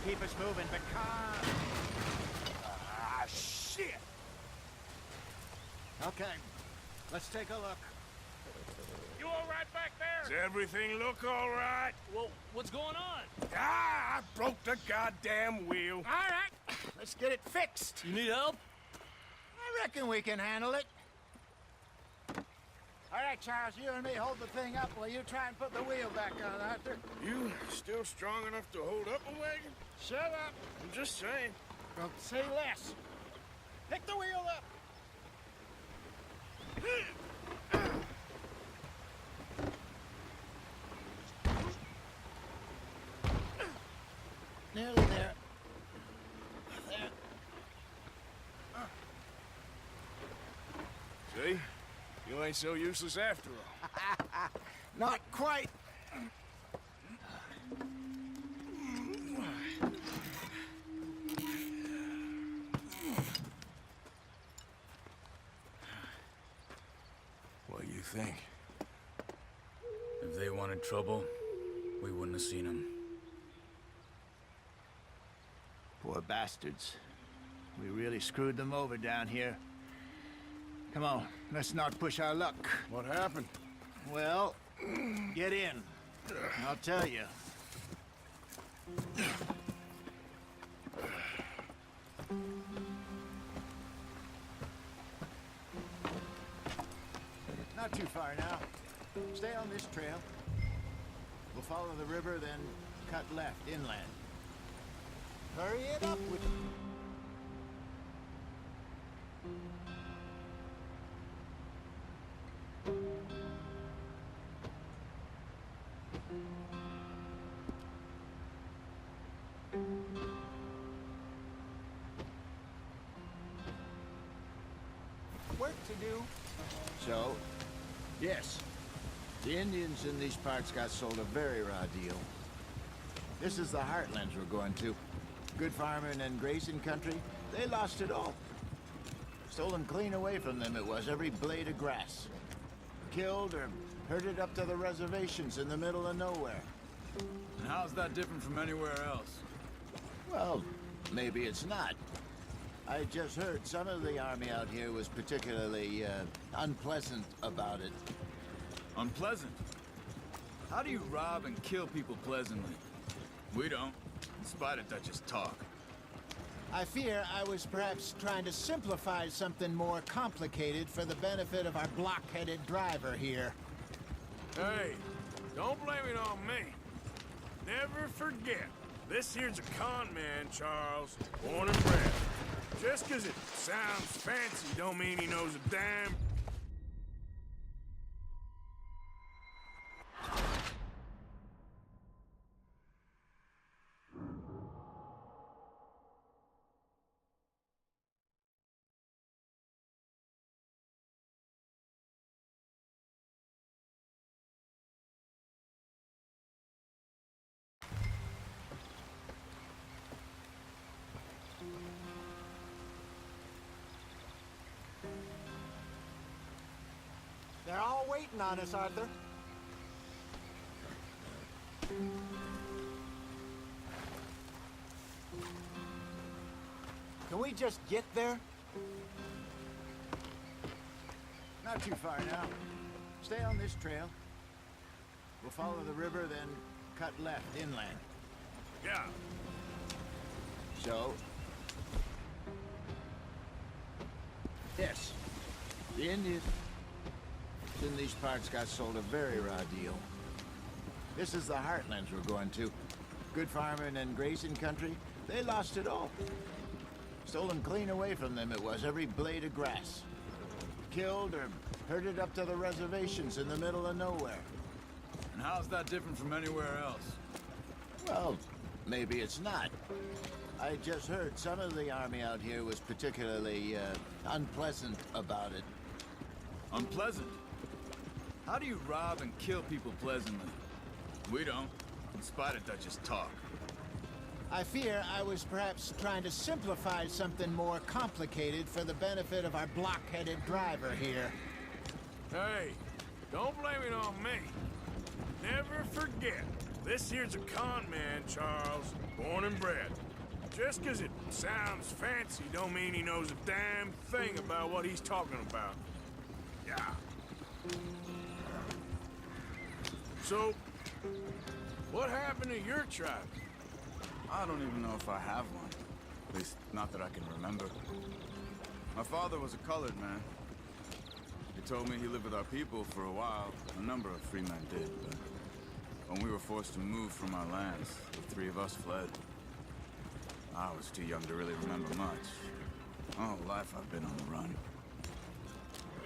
keep us moving because... Ah, shit! Okay, let's take a look. You all right back there? Does everything look all right? Well, what's going on? Ah, I broke the goddamn wheel. All right, let's get it fixed. You need help? I reckon we can handle it. All right, Charles, you and me hold the thing up while you try and put the wheel back on, Arthur. You still strong enough to hold up a wagon? Shut up. I'm just saying. Don't say less. Pick the wheel up. Nearly there. There. See? You ain't so useless after all. Not quite. What do you think? If they wanted trouble, we wouldn't have seen them. Poor bastards. We really screwed them over down here. Come on, let's not push our luck. What happened? Well, get in. I'll tell you. Not too far now. Stay on this trail. We'll follow the river, then cut left inland. Hurry it up with... Work to do. So, yes, the Indians in these parts got sold a very raw deal. This is the heartlands we're going to. Good farming and grazing country, they lost it all. Stolen clean away from them it was, every blade of grass. Killed or herded up to the reservations in the middle of nowhere. And how's that different from anywhere else? Well, maybe it's not. I just heard some of the army out here was particularly, unpleasant about it. Unpleasant? How do you rob and kill people pleasantly? We don't, in spite of Dutch's talk. I fear I was perhaps trying to simplify something more complicated for the benefit of our block-headed driver here. Hey, don't blame it on me. Never forget, this here's a con man, Charles. Born and bred. Just 'cause it sounds fancy don't mean he knows a damn... They're all waiting on us, Arthur. Can we just get there? Not too far now. Stay on this trail. We'll follow the river, then cut left inland. Yeah. So... yes, the Indians in these parts got sold a very raw deal. This is the heartlands we're going to. Good farming and grazing country, they lost it all. Stolen clean away from them it was, every blade of grass. Killed or herded up to the reservations in the middle of nowhere. And how's that different from anywhere else? Well, maybe it's not. I just heard some of the army out here was particularly, unpleasant about it. Unpleasant? How do you rob and kill people pleasantly? We don't, in spite of Dutch's talk. I fear I was perhaps trying to simplify something more complicated for the benefit of our block-headed driver here. Hey, don't blame it on me. Never forget, This here's a con man, Charles. Born and bred. Just 'cause it sounds fancy don't mean he knows a damn thing about what he's talking about. Yeah. So, what happened to your tribe? I don't even know if I have one. At least, not that I can remember. My father was a colored man. He told me he lived with our people for a while. A number of free men did, but when we were forced to move from our lands, the three of us fled. I was too young to really remember much. My whole life I've been on the run.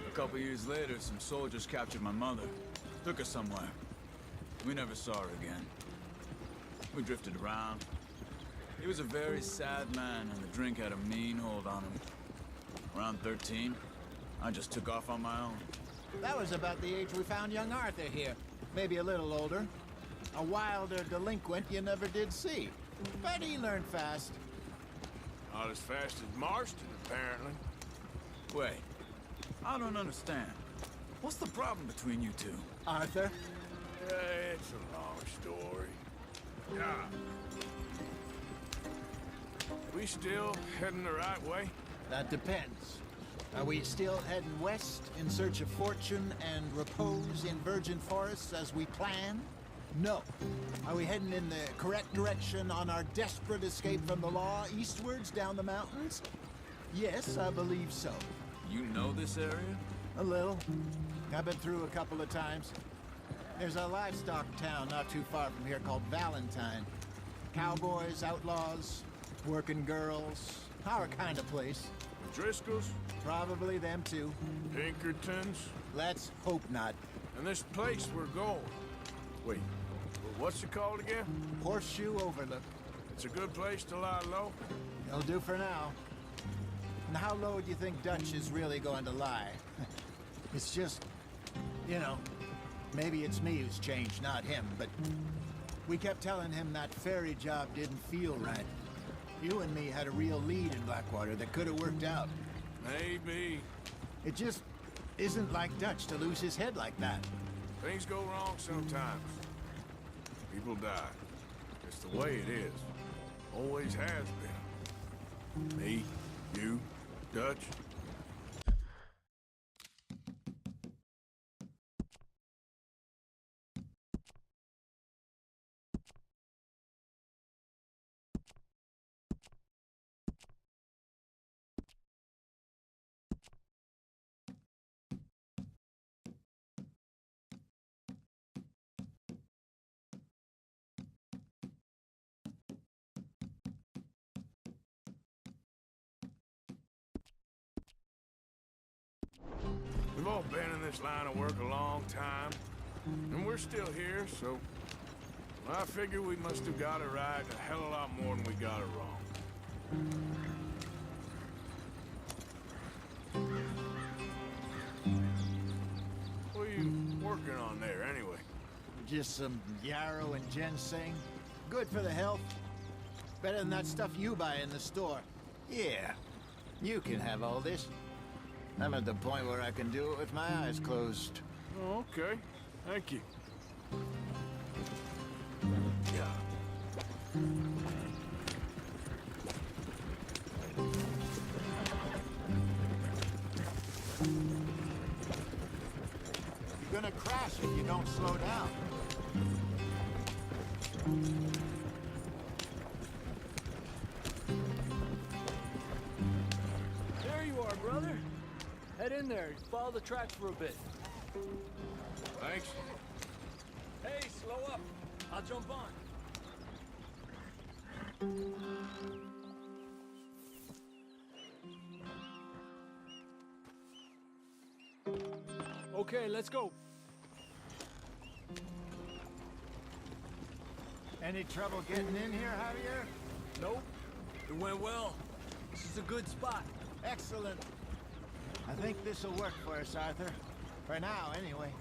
A couple years later, some soldiers captured my mother. Took her somewhere. We never saw her again. We drifted around. He was a very sad man, and the drink had a mean hold on him. Around 13, I just took off on my own. That was about the age we found young Arthur here. Maybe a little older. A wilder delinquent you never did see. But he learned fast. Not as fast as Marston, apparently. Wait, I don't understand. What's the problem between you two? Arthur? It's a long story. Yeah. We still heading the right way? That depends. Are we still heading west in search of fortune and repose in virgin forests as we planned? No. Are we heading in the correct direction on our desperate escape from the law eastwards down the mountains? Yes, I believe so. You know this area? A little. I've been through a couple of times. There's a livestock town not too far from here called Valentine. Cowboys, outlaws, working girls, our kind of place. Driscoll's? Probably them too. Pinkertons? Let's hope not. And this place we're going. Wait, what's it called again? Horseshoe Overlook. It's a good place to lie low? It'll do for now. And how low do you think Dutch is really going to lie? It's just, you know, maybe it's me who's changed, not him, but we kept telling him that ferry job didn't feel right. You and me had a real lead in Blackwater that could have worked out. Maybe. It just isn't like Dutch to lose his head like that. Things go wrong sometimes. People die. It's the way it is. Always has been. Me, you, Dutch. We've all been in this line of work a long time, and we're still here, so I figure we must have got it right a hell of a lot more than we got it wrong. What are you working on there, anyway? Just some yarrow and ginseng. Good for the health. Better than that stuff you buy in the store. Yeah, you can have all this. I'm at the point where I can do it with my eyes closed. Oh, okay. Thank you. Yeah. You're gonna crash if you don't slow down. There you are, brother. Head in there. Follow the tracks for a bit. Thanks. Hey, slow up. I'll jump on. Okay, let's go. Any trouble getting in here, Javier? Nope. It went well. This is a good spot. Excellent. I think this'll work for us, Arthur. For now, anyway.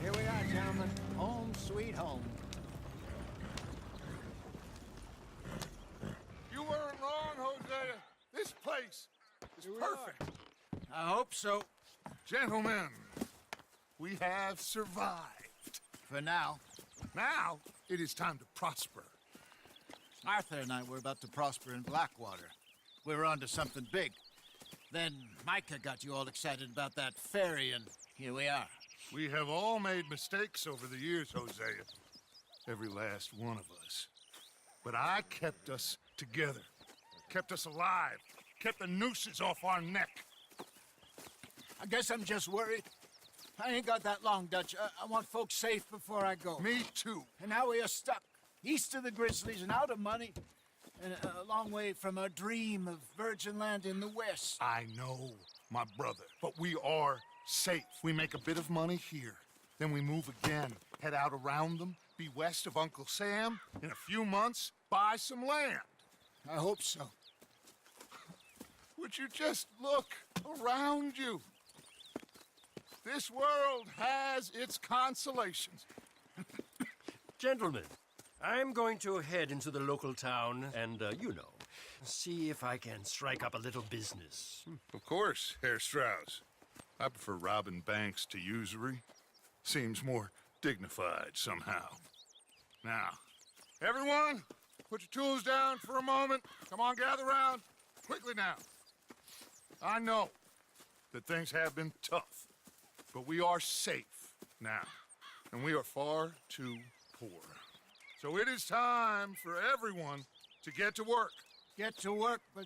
Here we are, gentlemen. Home sweet home. You were place is perfect. I hope so. Gentlemen, we have survived. For now. Now, it is time to prosper. Arthur and I were about to prosper in Blackwater. We were onto something big. Then Micah got you all excited about that ferry, and here we are. We have all made mistakes over the years, Hosea. Every last one of us. But I kept us together. Kept us alive. Kept the nooses off our neck. I guess I'm just worried. I ain't got that long, Dutch. I want folks safe before I go. Me too. And now we are stuck, east of the Grizzlies and out of money, and a long way from our dream of virgin land in the west. I know, my brother, but we are safe. We make a bit of money here, then we move again, head out around them, be west of Uncle Sam, in a few months, buy some land. I hope so. Would you just look around you? This world has its consolations. Gentlemen, I'm going to head into the local town and, see if I can strike up a little business. Of course, Herr Strauss. I prefer robbing banks to usury. Seems more dignified somehow. Now, everyone, put your tools down for a moment. Come on, gather round. Quickly now. I know that things have been tough, but we are safe now, and we are far too poor. So it is time for everyone to get to work. Get to work, but...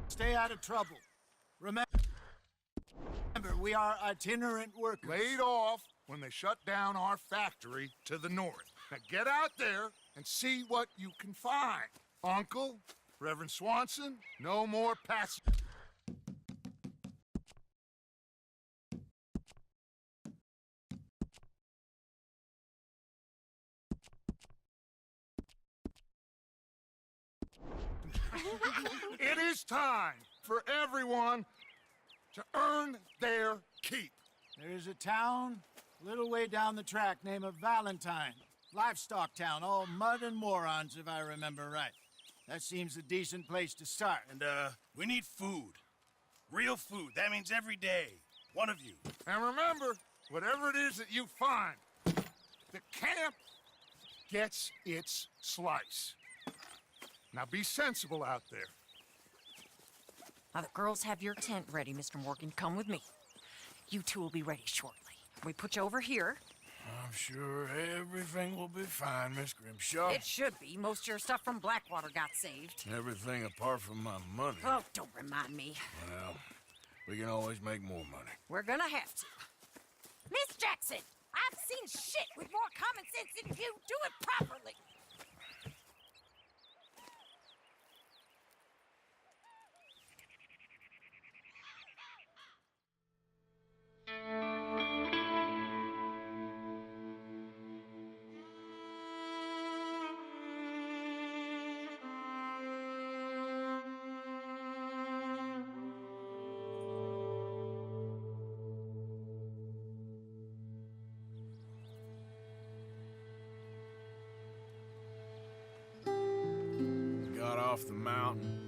Stay out of trouble. Remember, we are itinerant workers. Laid off when they shut down our factory to the north. Now get out there and see what you can find. Uncle, Reverend Swanson, no more pass. It is time for everyone to earn their keep. There is a town a little way down the track named Valentine. Livestock town, all mud and morons, if I remember right. That seems a decent place to start. And, we need food. Real food. That means every day. One of you. And remember, whatever it is that you find, the camp gets its slice. Now be sensible out there. Now, the girls have your tent ready, Mr. Morgan. Come with me. You two will be ready shortly. We put you over here. I'm sure everything will be fine, Miss Grimshaw. It should be. Most of your stuff from Blackwater got saved. Everything apart from my money. Oh, don't remind me. Well, we can always make more money. We're gonna have to. Miss Jackson, I've seen shit with more common sense than you. Do it properly. Got off the mountain,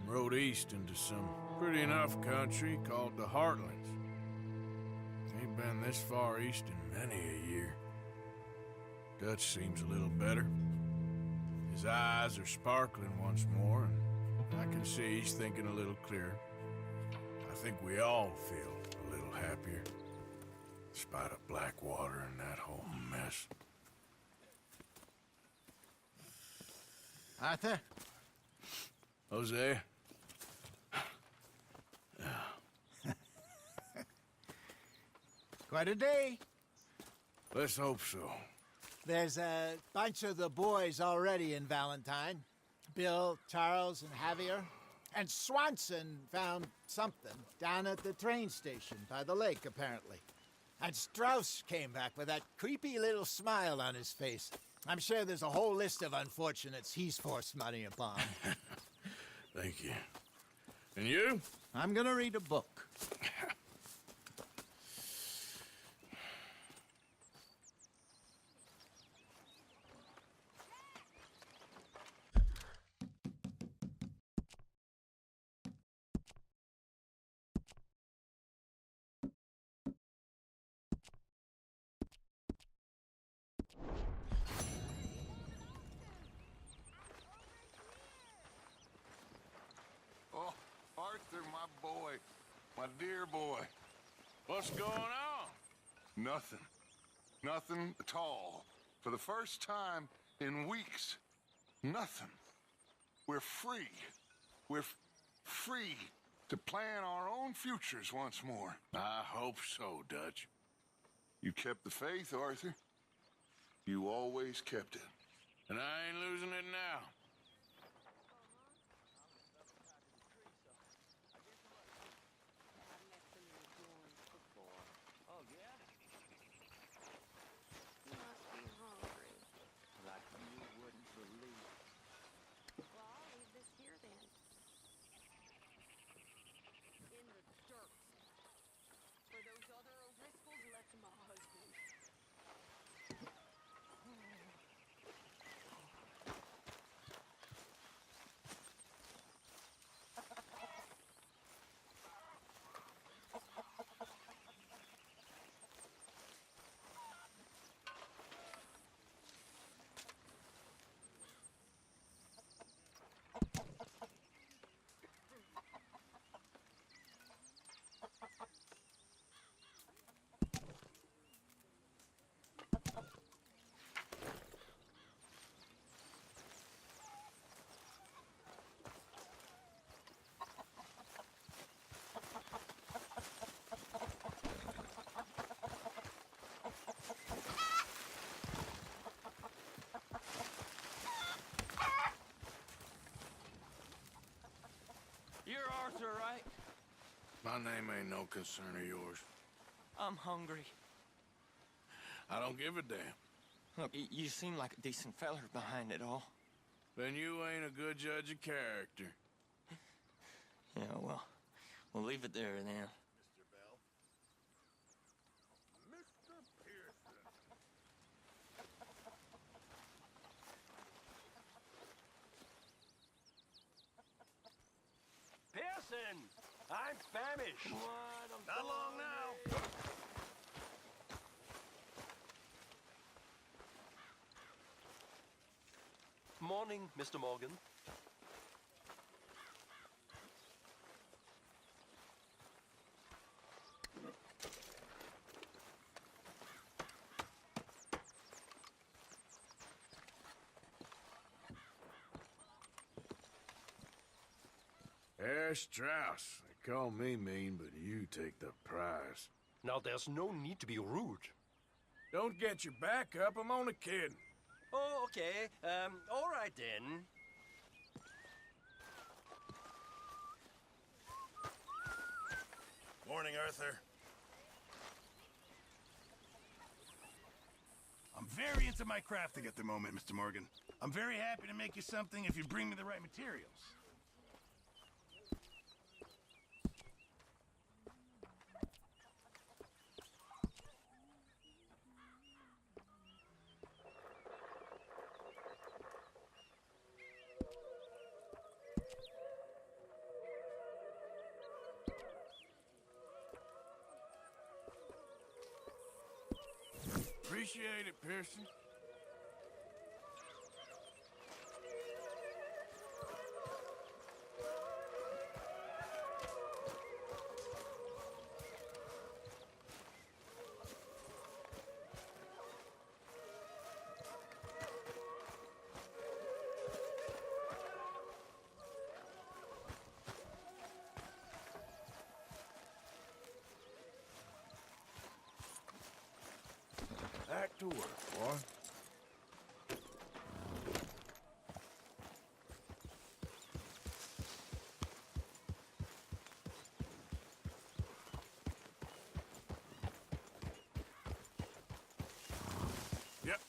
rode east into some pretty enough country called the Heartlands. Ain't been this far east in many a year. Dutch seems a little better. His eyes are sparkling once more, and I can see he's thinking a little clearer. I think we all feel a little happier, despite of Blackwater and that whole mess. Arthur? Jose? Quite a day. Let's hope so. There's a bunch of the boys already in Valentine. Bill, Charles, and Javier. And Swanson found something down at the train station by the lake, apparently. And Strauss came back with that creepy little smile on his face. I'm sure there's a whole list of unfortunates he's forced money upon. Thank you. And you? I'm gonna read a book. Oh, Arthur, my boy. My dear boy. What's going on? Nothing. Nothing at all. For the first time in weeks. Nothing. We're free. We're free to plan our own futures once more. I hope so, Dutch. You kept the faith, Arthur. You always kept it. And I ain't losing it now. Oh, yeah? You must be hungry. Like you wouldn't believe. Well, I'll leave this here then. In the dirt. For those other O'Driscolls left to my husband. You're Arthur, right? My name ain't no concern of yours. I'm hungry. I don't give a damn. Look, you seem like a decent feller behind it all. Then you ain't a good judge of character. Yeah, well, we'll leave it there then. Mr. Bell? Mr. Pearson. Pearson! I'm famished. What? I'm Not so long now. hungry. Morning, Mr. Morgan. Herr Strauss. They call me mean, but you take the prize. Now, there's no need to be rude. Don't get your back up. I'm only kidding. Oh, okay. All right then. Morning, Arthur. I'm very into my crafting at the moment, Mr. Morgan. I'm very happy to make you something if you bring me the right materials. Appreciate it, Pearson. Back to work, boy. Yep.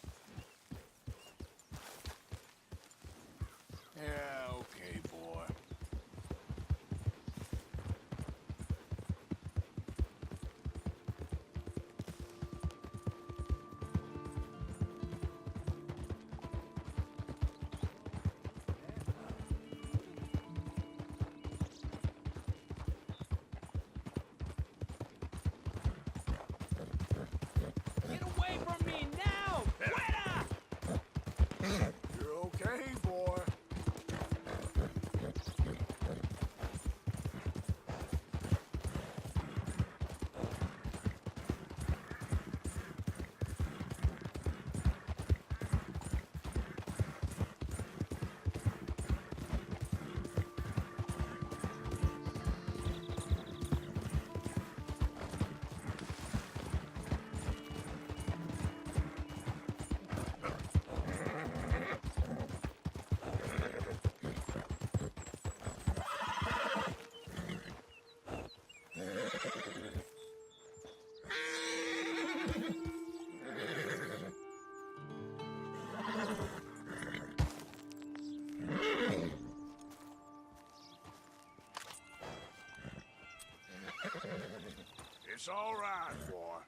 It's all right, boy.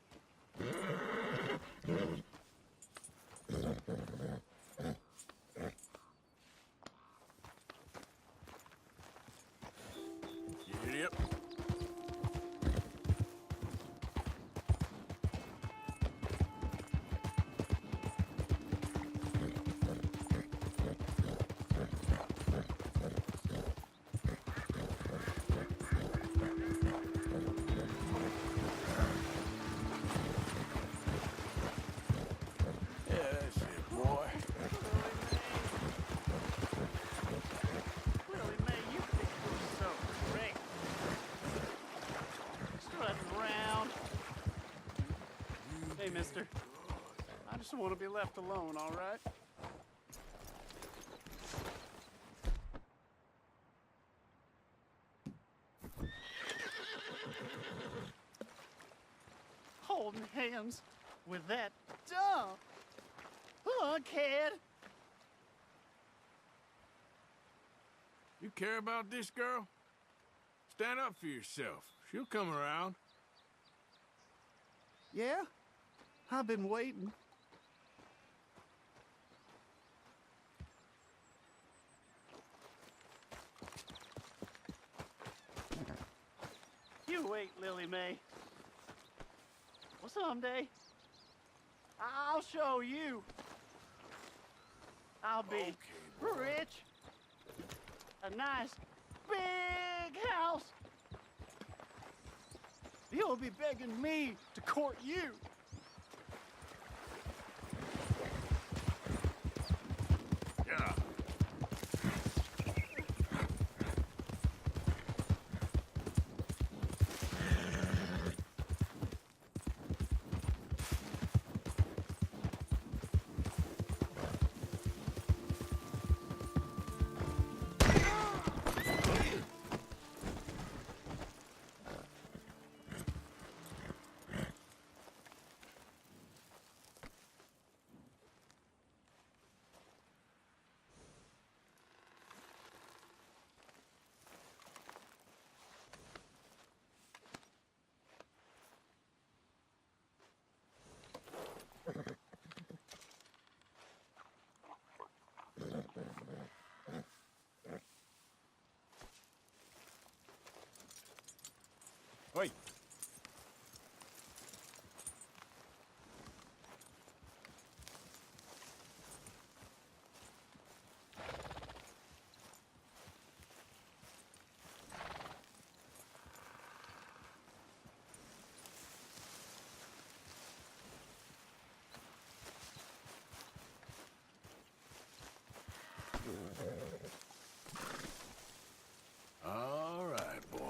Yep. Yeah, that's it, boy. Willie Mae, you think you're so great. Strutting around. Hey, mister. I just want to be left alone, all right? Holding hands with that dumb lunkhead. You care about this girl? Stand up for yourself. She'll come around. Yeah? I've been waiting. You wait, Lily Mae. Well, someday, I'll show you. I'll be rich. A nice, big house. You'll be begging me to court you. Yeah. Wait. All right, boy.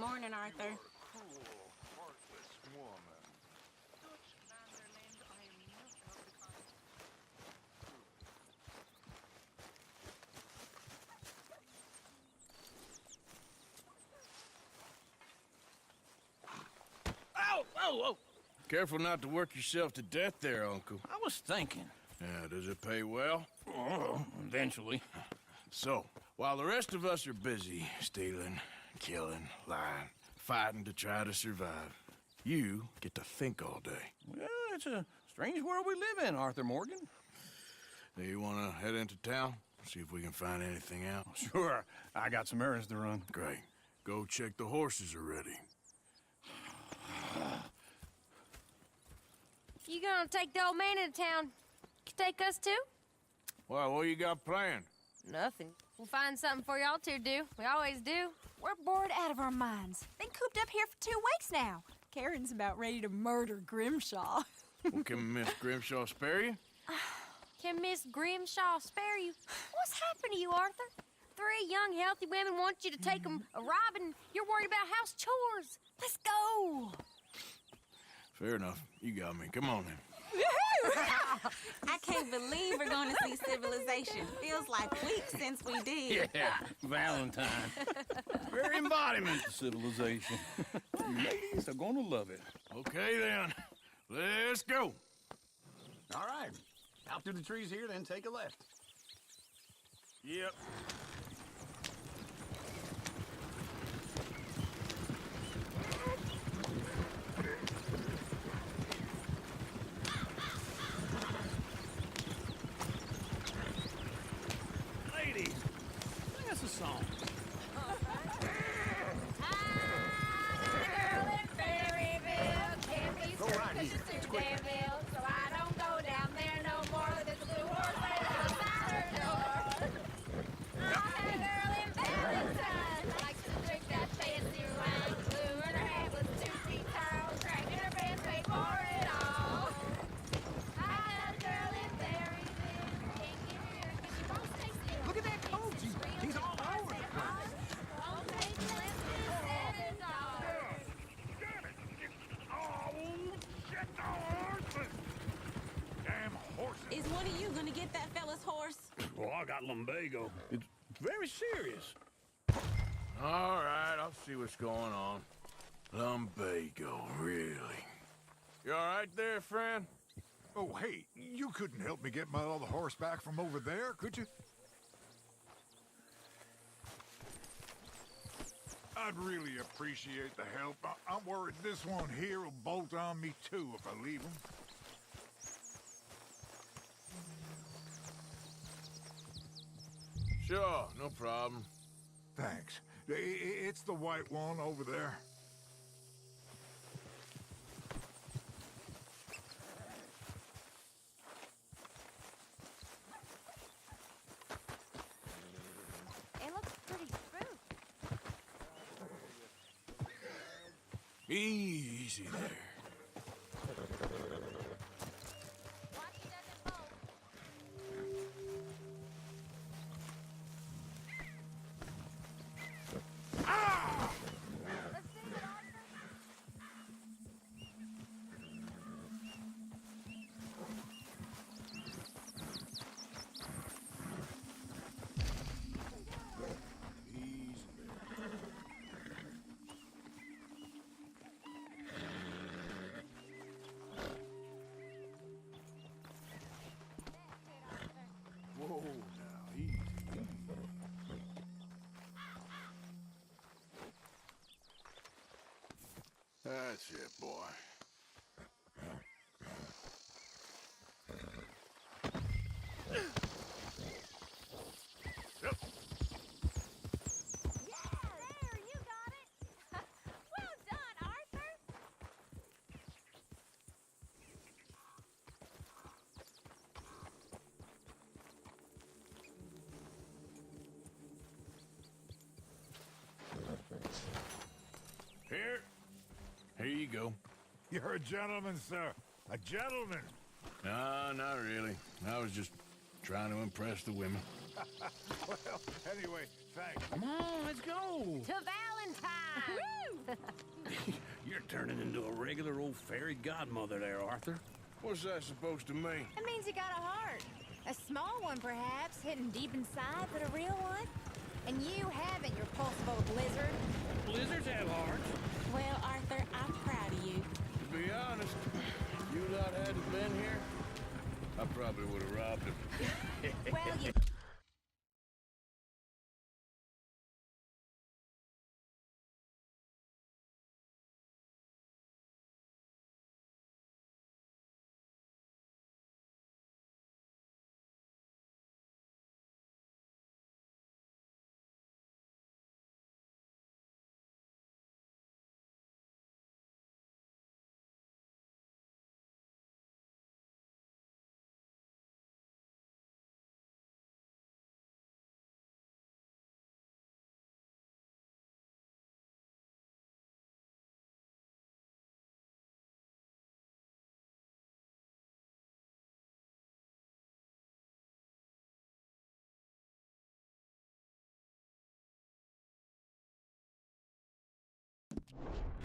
Morning, Arthur. Ow! Whoa, whoa! Careful not to work yourself to death there, Uncle. I was thinking. Yeah, does it pay well? Oh, eventually. So, while the rest of us are busy stealing, killing, lying, fighting to try to survive, you get to think all day. Well, it's a strange world we live in, Arthur Morgan. Do you want to head into town? See if we can find anything out? Sure, I got some errands to run. Great. Go check the horses are ready. You gonna take the old man into town? Take us too? Well, what you got planned? Nothing. We'll find something for y'all to do. We always do. We're bored out of our minds. Been cooped up here for 2 weeks now. Karen's about ready to murder Grimshaw. Well, can Miss Grimshaw spare you? Can Miss Grimshaw spare you? What's happened to you, Arthur? 3 young, healthy women want you to take them a robbing. You're worried about house chores. Let's go. Fair enough. You got me. Come on then. I can't believe we're going to see civilization. Feels like weeks since we did. Yeah, Valentine. Very embodiment of civilization. Ladies are going to love it. Okay then. Let's go. All right. Out through the trees here, then take a left. Yep. Ladies, sing us a song. Go right here. It's quick. So I don't go down there no more with this blue horse right outside her door. I'm a girl in Valentine. Likes to drink that fancy wine. Blue and her head was 2 feet tall. Cracking her pants, paid for it all. I'm a girl in Berryville. Can't get here 'cause she won't stay still. Look at that coach. He's all over the place. Won't take less than $7. Damn horses. Is one of you going to get that fella's horse? Well, I got lumbago. It's very serious. All right, I'll see what's going on. Lumbago, really? You all right there, friend? Oh, hey, you couldn't help me get my other horse back from over there, could you? I'd really appreciate the help. I'm worried this one here will bolt on me too if I leave him. Sure, no problem. Thanks. It's the white one over there. It looks pretty smooth. Easy there. Whoa, now, easy. That's it, boy. Yep. There, you got it. Well done, Arthur. Here you go. You're a gentleman, sir. A gentleman. No, not really. I was just trying to impress the women. Well, anyway, thanks. Come on, let's go. To Valentine. Woo! turning into a regular old fairy godmother there, Arthur. What's that supposed to mean? It means you got a heart. A small one, perhaps, hidden deep inside, but a real one. And you haven't, your pulsive old blizzard. Blizzards have hearts. Well, Arthur, I'm proud of you. To be honest, if you lot hadn't been here, I probably would have robbed him. Well, you...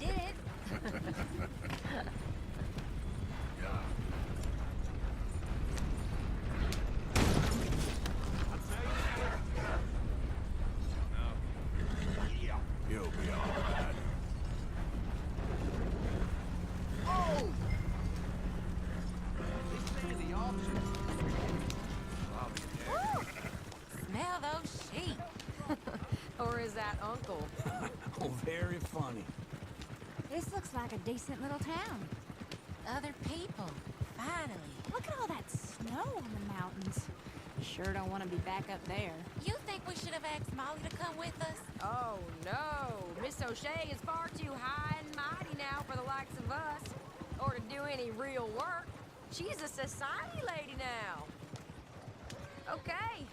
did it. You'll be all right. Oh! They say the auction. Woo! Smell those sheep. Or is that Uncle? Oh, very funny. This looks like a decent little town. Other people. Finally. Look at all that snow on the mountains. Sure don't want to be back up there. You think we should have asked Molly to come with us? Oh, no. Miss O'Shea is far too high and mighty now for the likes of us. Or to do any real work. She's a society lady now. Okay.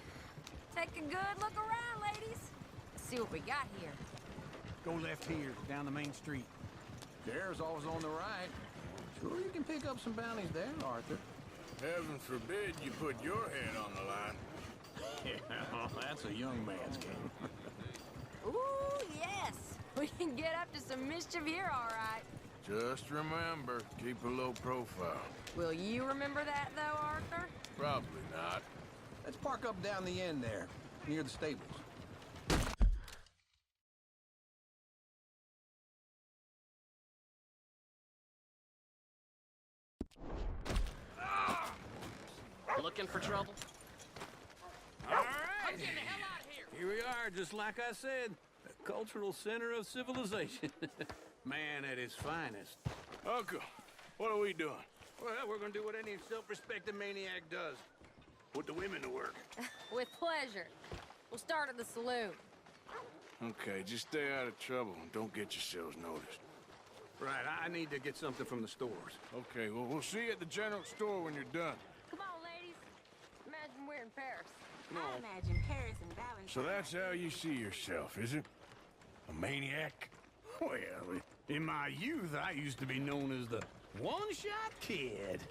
Take a good look around, ladies. See what we got here. Go left here, down the main street. There's always on the right. Sure you can pick up some bounties there, Arthur. Heaven forbid you put your head on the line. Yeah, that's a young man's game. Ooh, yes. We can get up to some mischief here, all right. Just remember, keep a low profile. Will you remember that, though, Arthur? Probably not. Let's park up down the end there, near the stables. Looking for trouble? All right. Here we are, just like I said. The cultural center of civilization. Man at his finest. Uncle, what are we doing? Well, we're gonna do what any self-respecting maniac does. Put the women to work. With pleasure. We'll start at the saloon. Okay, just stay out of trouble and don't get yourselves noticed. Right, I need to get something from the stores. Okay, well, we'll see you at the general store when you're done. Come on, ladies. Imagine we're in Paris. I imagine Paris and Valentine. So that's how you see yourself, is it? A maniac? Well, in my youth, I used to be known as the one-shot kid.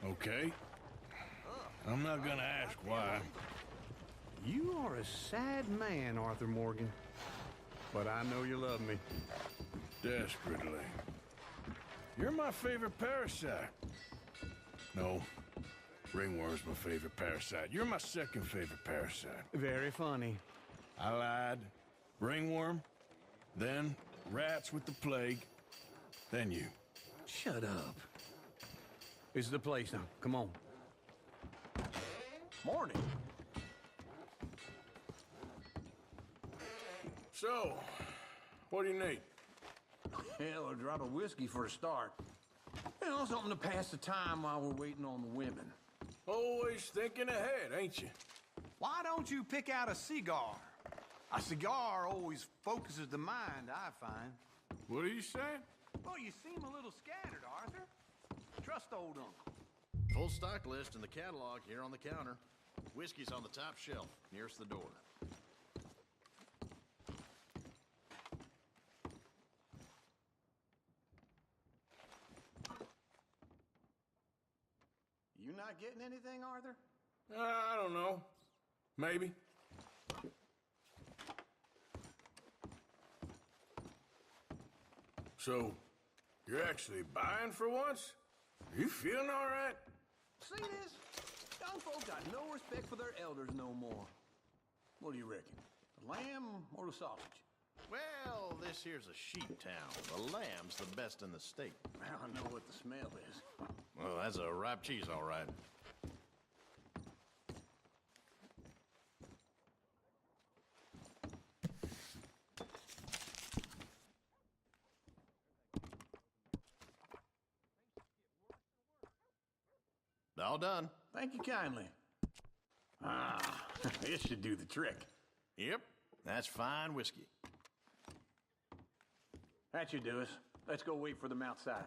Okay. I'm not gonna ask why. You are a sad man, Arthur Morgan. But I know you love me. Desperately. You're my favorite parasite. No, ringworm's my favorite parasite. You're my second favorite parasite. Very funny. I lied. Ringworm, then rats with the plague, then you. Shut up. This is the place now. Come on. Morning. So, what do you need? Hell, a drop of whiskey for a start. You know, something to pass the time while we're waiting on the women. Always thinking ahead, ain't you? Why don't you pick out a cigar? A cigar always focuses the mind, I find. What are you saying? Oh, you seem a little scattered, Arthur. Trust old uncle. Full stock list in the catalog here on the counter. Whiskey's on the top shelf, nearest the door. You not getting anything, Arthur? I don't know. Maybe. So, You're actually buying for once? You feeling all right? See this? Young folk got no respect for their elders no more. What do you reckon? The lamb or the sausage? Well, this here's a sheep town. The lamb's the best in the state. I know what the smell is. Well, that's a ripe cheese, all right. All done. Thank you kindly. Ah, this should do the trick. Yep, that's fine whiskey. That should do us. Let's go wait for them outside.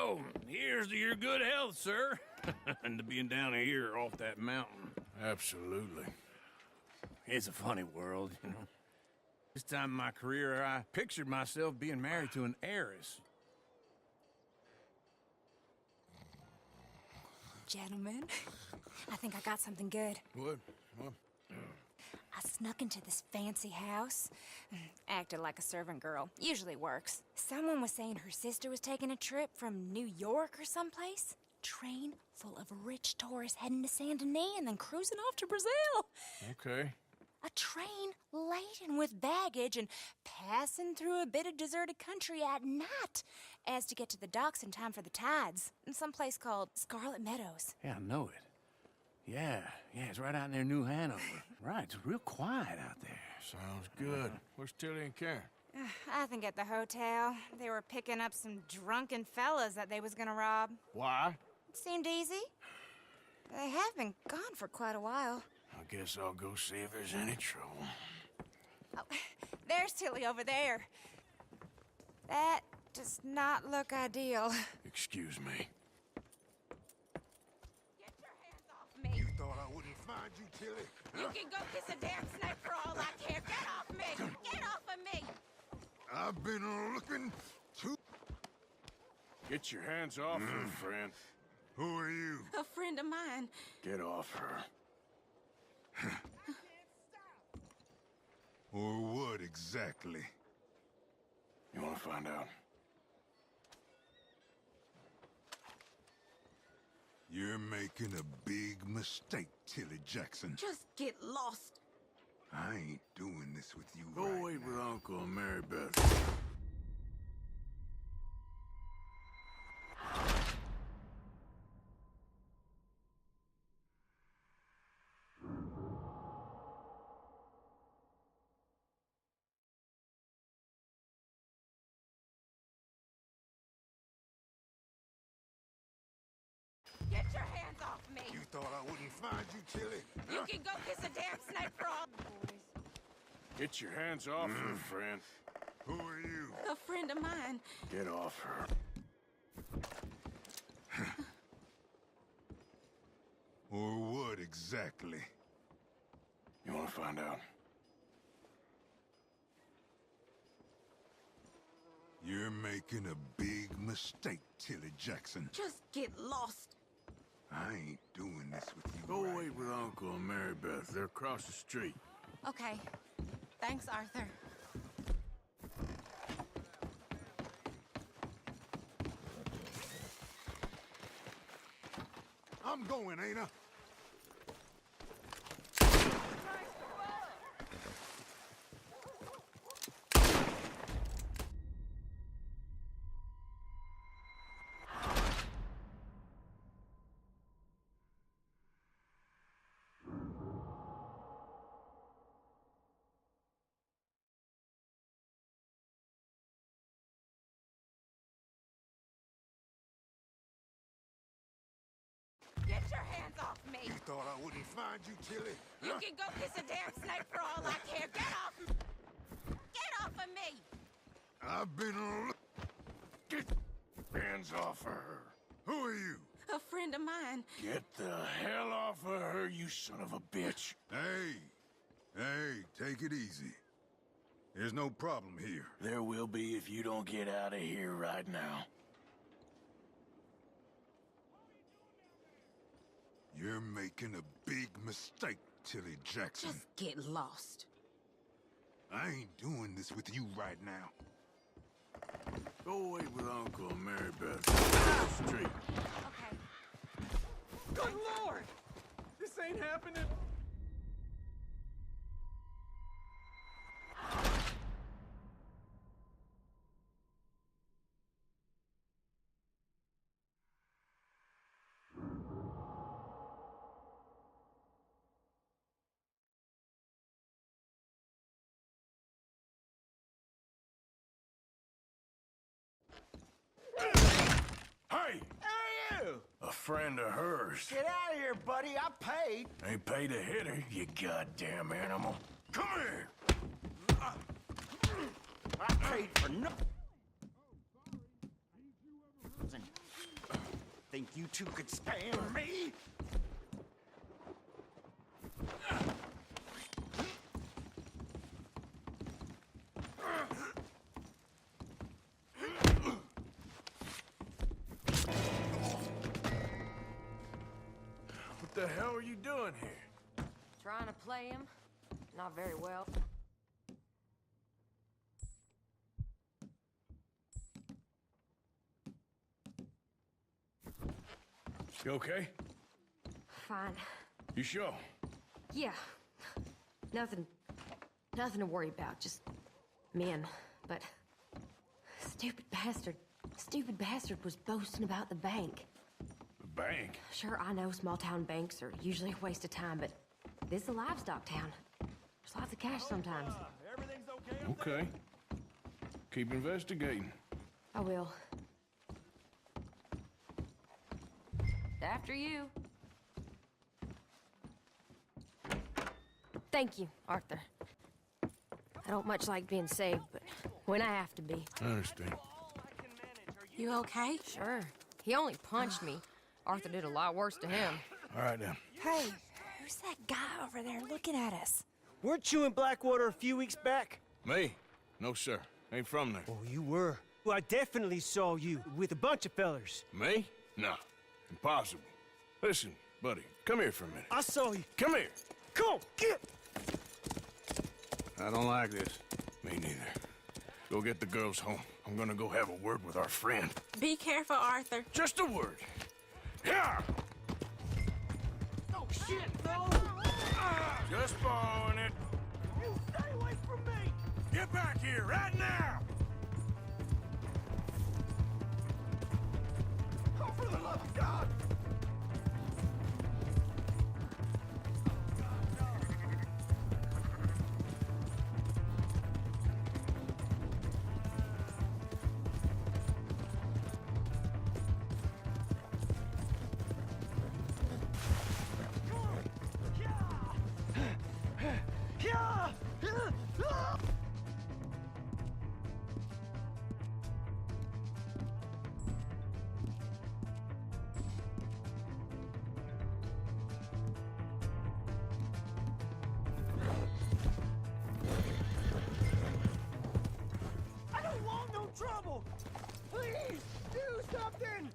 Oh, here's to your good health, sir. And to being down here off that mountain. Absolutely. It's a funny world, you know. This time in my career, I pictured myself being married to an heiress. Gentlemen, I think I got something good. What? What? I snuck into this fancy house. Acted like a servant girl. Usually works. Someone was saying her sister was taking a trip from New York or someplace. Train full of rich tourists heading to Saint Denis and then cruising off to Brazil. Okay. A train laden with baggage and passing through a bit of deserted country at night as to get to the docks in time for the tides in some place called Scarlet Meadows. Yeah, I know it. Yeah, it's right out near New Hanover. Right, it's real quiet out there. Sounds good. Where's Tilly and Karen? I think at the hotel. They were picking up some drunken fellas that they was gonna rob. Why? It seemed easy. They have been gone for quite a while. I guess I'll go see if there's any trouble. Oh, there's Tilly over there. That does not look ideal. Excuse me. Get your hands off me. You thought I wouldn't find you, Tilly? You can go kiss a damn snake for all I care. Get off me! Get off of me! I've been looking to... Get your hands off her, friend. Who are you? A friend of mine. Get off her. Or what exactly? You want to find out? You're making a big mistake, Tilly Jackson. Just get lost. I ain't doing this with you Go right wait now. with Uncle and Mary Beth. Get your hands off me. You thought I wouldn't find you, Tilly? You can go kiss a damn snake for all. Get your hands off her, friend. Who are you? A friend of mine. Get off her. Or what exactly? You want to find out? You're making a big mistake, Tilly Jackson. Just get lost. I ain't doing this with you Go right wait with Uncle and Mary Beth. They're across the street. Okay. Thanks, Arthur. I'm going, ain't I? Get your hands off me. You thought I wouldn't find you, Tilly? You can go kiss a damn snake for all I care. Get off. Get off of me. I've been Get hands off her. Who are you? A friend of mine. Get the hell off of her, you son of a bitch. Hey, take it easy. There's no problem here. There will be if you don't get out of here right now. You're making a big mistake, Tilly Jackson. Just get lost. I ain't doing this with you right now. Go wait with Uncle and Mary Beth. Across the street. Okay. Good Lord! This ain't happening. Hey! Who are you? A friend of hers. Get out of here, buddy. I paid. Ain't paid to hit her, you goddamn animal. Come here! I paid for nothing. Think you two could stand me? What the hell are you doing here? Trying to play him? Not very well. You okay? Fine. You sure? Yeah. Nothing to worry about. Just men. But stupid bastard was boasting about the bank. The bank? Sure, I know small town banks are usually a waste of time, but this is a livestock town. There's lots of cash sometimes. Everything's okay? Okay. Keep investigating. I will. After you. Thank you, Arthur. I don't much like being saved, but when I have to be. I understand. You okay? Sure. He only punched me. Arthur did a lot worse to him. All right, then. Hey, who's that guy over there looking at us? Weren't you in Blackwater a few weeks back? Me? No, sir. Ain't from there. Oh, you were. Well, I definitely saw you with a bunch of fellers. Me? No. Impossible. Listen, buddy, come here for a minute. I saw you. Come here. Come on, get! I don't like this. Me neither. Go get the girls home. I'm gonna go have a word with our friend. Be careful, Arthur. Just a word. Yeah! Oh, shit, no! Just borrowing it. You stay away from me! Get back here right now! Oh, for the love of God! I don't want no trouble! Please, do something!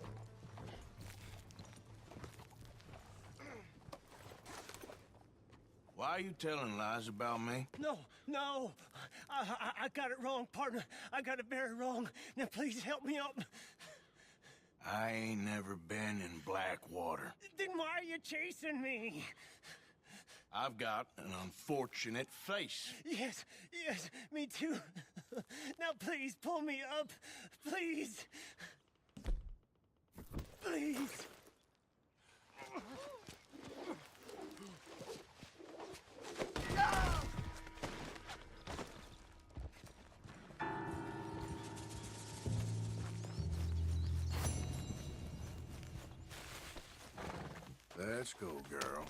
Why are you telling lies about me? No, no. I got it wrong, partner. I got it very wrong. Now, please help me up. I ain't never been in Blackwater. Then why are you chasing me? I've got an unfortunate face. Yes, yes, me too. Now, please, pull me up. Please. Please. Let's go, girl.